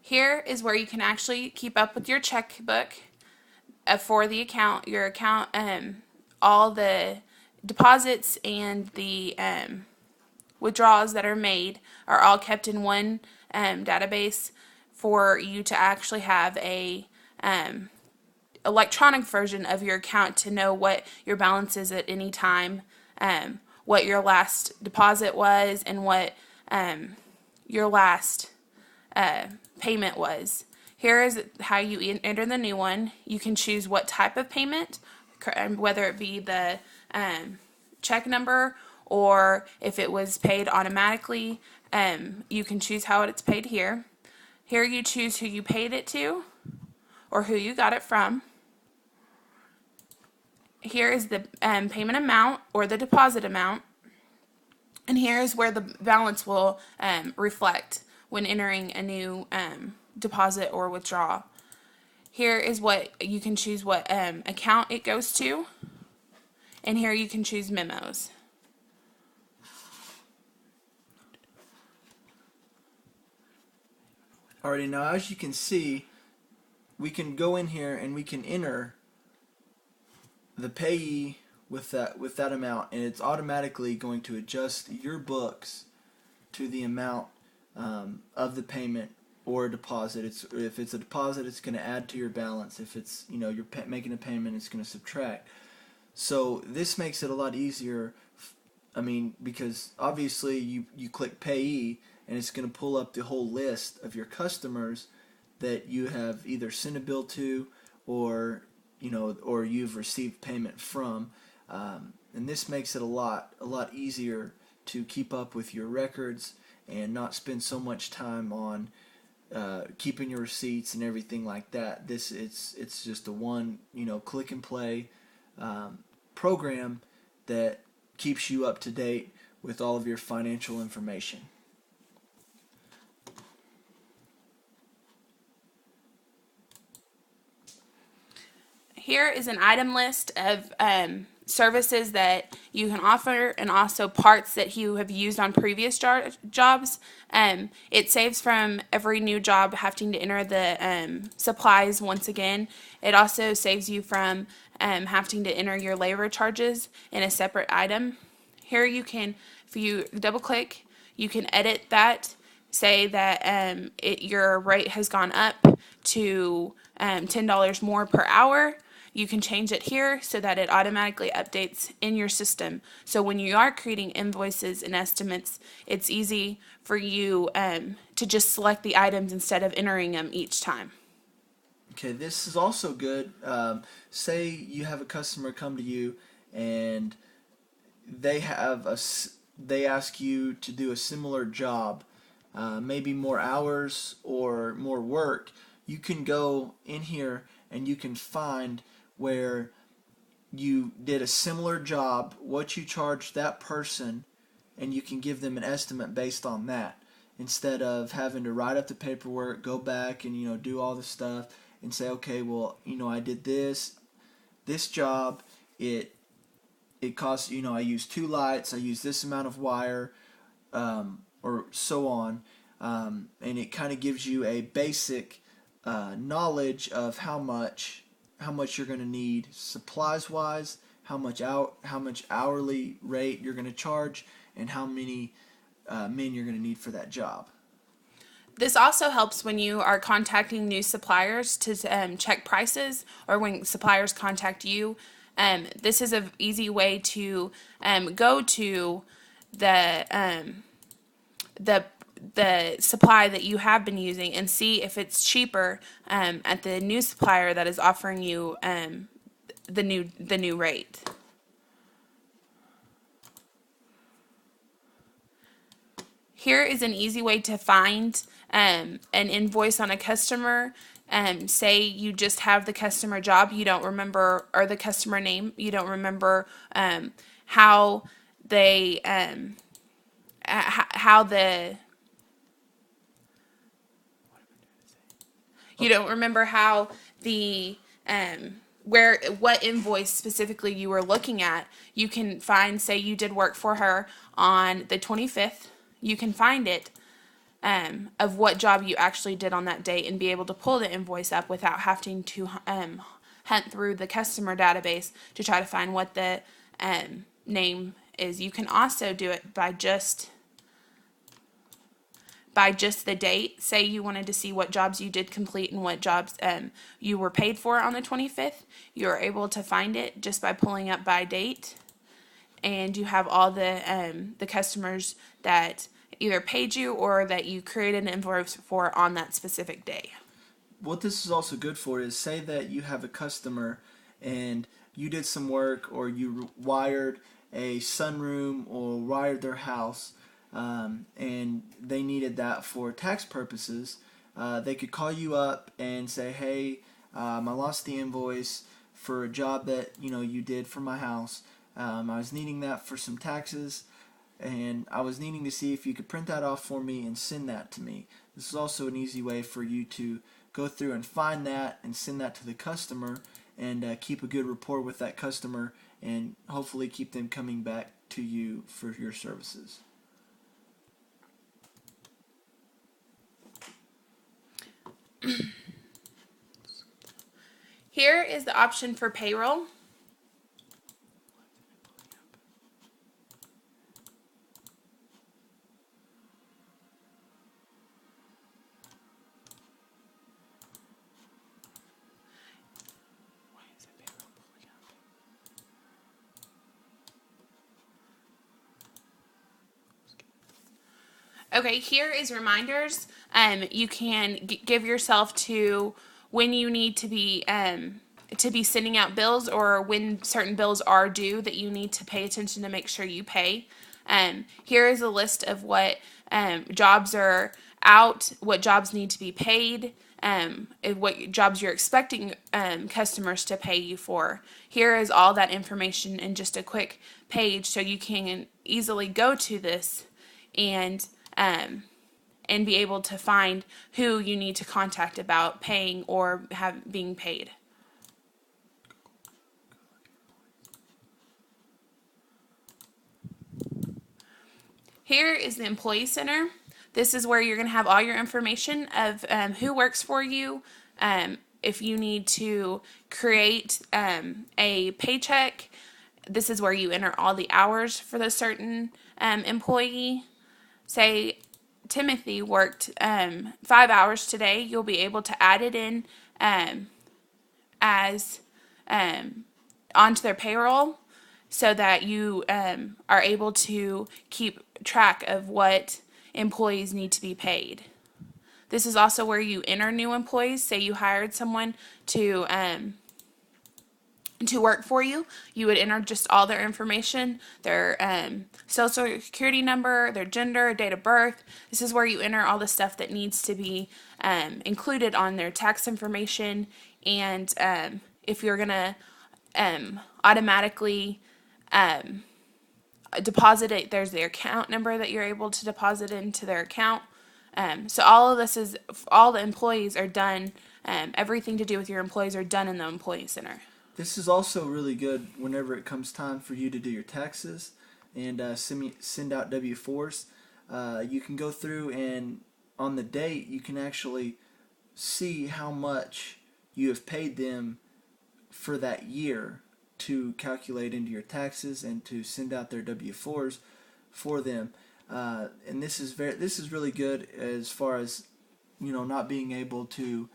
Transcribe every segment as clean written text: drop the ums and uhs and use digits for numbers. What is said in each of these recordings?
Here is where you can actually keep up with your checkbook for the account, your account, all the deposits and the withdrawals that are made are all kept in one database for you to actually have a electronic version of your account to know what your balance is at any time, what your last deposit was, and what your last payment was. Here is how you enter the new one. You can choose what type of payment, whether it be the check number or if it was paid automatically. You can choose how it's paid here. Here you choose who you paid it to or who you got it from. Here is the payment amount or the deposit amount. And here is where the balance will reflect when entering a new deposit or withdrawal. Here is what you can choose what account it goes to. And here you can choose memos. Alrighty, now as you can see, we can go in here and we can enter the payee with that amount, and it's automatically going to adjust your books to the amount of the payment or deposit. If it's a deposit, it's going to add to your balance. If it's you're making a payment, it's going to subtract. So this makes it a lot easier. I mean, because obviously you click payee and it's going to pull up the whole list of your customers that you have either sent a bill to or you've received payment from, and this makes it a lot easier to keep up with your records and not spend so much time on keeping your receipts and everything like that. It's just a one click and play program that keeps you up to date with all of your financial information. Here is an item list of services that you can offer and also parts that you have used on previous jobs. It saves from every new job having to enter the supplies once again. It also saves you from having to enter your labor charges in a separate item. Here you can, if you double click, you can edit that. Say that your rate has gone up to $10 more per hour. You can change it here so that it automatically updates in your system. So when you are creating invoices and estimates, it's easy for you to just select the items instead of entering them each time. Okay, this is also good. Say you have a customer come to you and they ask you to do a similar job, maybe more hours or more work. You can go in here and you can find where you did a similar job, what you charged that person, and you can give them an estimate based on that, instead of having to write up the paperwork, go back and do all the stuff and say, okay, well, I did this job, it costs, I used 2 lights, I used this amount of wire, or so on, and it kind of gives you a basic knowledge of how much you're going to need supplies wise, how much hourly rate you're going to charge, and how many men you're going to need for that job. This also helps when you are contacting new suppliers to check prices, or when suppliers contact you. This is an easy way to go to the supply that you have been using and see if it's cheaper at the new supplier that is offering you the new rate. Here is an easy way to find an invoice on a customer. Say you just have the customer job, you don't remember, or the customer name, you don't remember how they you don't remember how the what invoice specifically you were looking at. You can find, say you did work for her on the 25th, you can find it of what job you actually did on that date and be able to pull the invoice up without having to hunt through the customer database to try to find what the name is. You can also do it by just the date. Say you wanted to see what jobs you did complete and what jobs you were paid for on the 25th. You're able to find it just by pulling up by date, and you have all the customers that either paid you or that you created an invoice for on that specific day. What this is also good for is, say that you have a customer and you did some work, or you wired a sunroom or wired their house, and they needed that for tax purposes. They could call you up and say, hey, I lost the invoice for a job that you did for my house. I was needing that for some taxes, and I was needing to see if you could print that off for me and send that to me. This is also an easy way for you to go through and find that and send that to the customer, and keep a good rapport with that customer, and hopefully keep them coming back to you for your services. Here is the option for payroll. Okay, here is reminders. You can give yourself to when you need to be sending out bills, or when certain bills are due that you need to pay attention to make sure you pay. Here is a list of what jobs are out, what jobs need to be paid, what jobs you're expecting customers to pay you for. Here is all that information in just a quick page, so you can easily go to this and be able to find who you need to contact about paying or being paid. Here is the Employee Center. This is where you're going to have all your information of who works for you. If you need to create a paycheck, this is where you enter all the hours for the certain employee. Say Timothy worked 5 hours today, you'll be able to add it in as onto their payroll, so that you are able to keep track of what employees need to be paid. This is also where you enter new employees. Say you hired someone to work for you, you would enter just all their information, their social security number, their gender, date of birth. This is where you enter all the stuff that needs to be included on their tax information, and if you're going to automatically deposit it, there's their account number that you're able to deposit into their account. So all of this is, all the employees are done, everything to do with your employees are done in the Employee Center. This is also really good whenever it comes time for you to do your taxes and send out W-4s. You can go through, and on the date you can actually see how much you have paid them for that year, to calculate into your taxes and to send out their W-4s for them. And this is really good as far as not being able to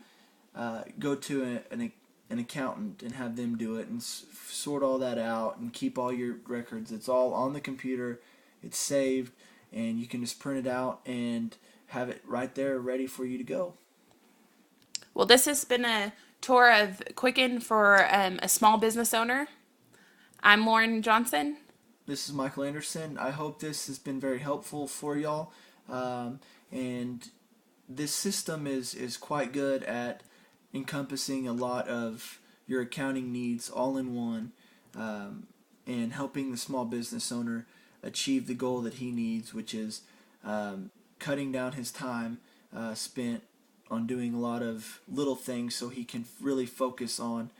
go to an accountant and have them do it and sort all that out and keep all your records. It's all on the computer. It's saved, and you can just print it out and have it right there ready for you to go. Well, this has been a tour of Quicken for a small business owner. I'm Lauren Johnson. This is Michael Anderson. I hope this has been very helpful for y'all. And this system is quite good at encompassing a lot of your accounting needs all in one, and helping the small business owner achieve the goal that he needs, which is cutting down his time spent on doing a lot of little things, so he can really focus on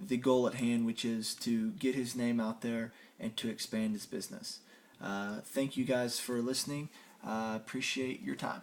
the goal at hand, which is to get his name out there and to expand his business. Thank you guys for listening. Appreciate your time.